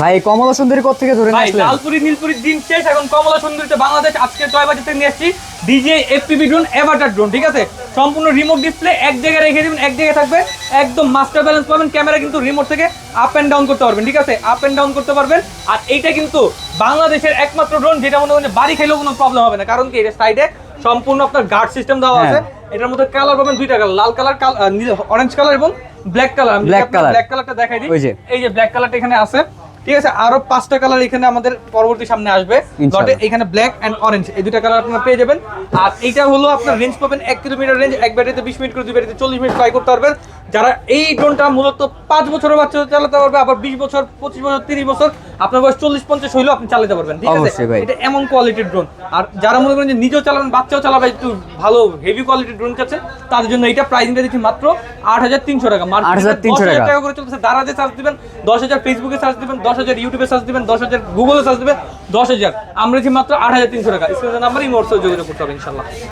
ভাই কমলা সুন্দরী কোত্থেকে ধরে ভাই আসলেন? লালপুরি নীলপুরি দিন শেষ, এখন কমলা সুন্দরীতে বাংলাদেশ আজকে জয়বাজার থেকে নিয়ে আসছি DJ FPV drone Avatar drone, ঠিক আছে? সম্পূর্ণ রিমোট ডিসপ্লে, এক জায়গায় রেখে দিবেন, এক জায়গায় থাকবে, একদম মাস্টার ব্যালেন্স পাবেন। ক্যামেরা কিন্তু রিমোট থেকে আপ এন্ড ডাউন করতে পারবেন, ঠিক আছে? আপ এন্ড ডাউন করতে পারবেন। আর এইটা কিন্তু বাংলাদেশের একমাত্র ড্রোন যেটা মনে করেন বাড়ি খাইলেও কোনো প্রবলেম হবে না, কারণ কি এর সাইডে সম্পূর্ণ আপনার গার্ড সিস্টেম দেওয়া আছে। এটার মধ্যে কালার পাবেন দুইটা কালার, লাল কালার, অরেঞ্জ কালার এবং ব্ল্যাক কালার। আমি ব্ল্যাক কালারটা দেখাই দিই, এই যে ব্ল্যাক কালারটা এখানে আছে, ঠিক আছে? আরো 5টা কালার এখানে আমাদের পরবর্তী সামনে আসবে লটে। এখানে ব্ল্যাক এন্ড অরেঞ্জ এই দুইটা কালার আপনারা পেয়ে যাবেন। আর এইটা হলো আপনার রেঞ্জ পাবেন 1 কিলোমিটার রেঞ্জ, এক ব্যাটারিতে 20 মিনিট করে, দুই ব্যাটারিতে 40 মিনিট ফ্লাই করতে পারবেন। যারা এই ড্রোনটা মূলত 5 বছরের বাচ্চা চালাতে পারবে, আবার 20 বছর, 25 বছর, 30 বছর, আপনার বয়স 40-50 হইলেও আপনি চালাতে পারবেন, ঠিক আছে? এটা এমন কোয়ালিটির ড্রোন। আর যারা মনে করেন যে নিজেও চালাবেন, বাচ্চাও চালাবে, একটু ভালো হেভি কোয়ালিটির ড্রোন চাচ্ছে, তাদের জন্য এটা প্রাইসিংটা দিচ্ছি মাত্র 8,300 টাকা। 8,300 টাকা করে চলতেছে। দারাজে চার্জ দিবেন 10,000, ফেসবুকে চার্জ দিবেন 10,000, ইউটিউবে চার্জ দিবেন 10,000, গুগলে চার্জ দিবেন 10,000। আমরা দিচ্ছি মাত্র 8,300 টাকা। স্ক্রিনের নাম্বার ইমোর্সে যোগাযোগ করতে হবে ইনশাআল্লাহ।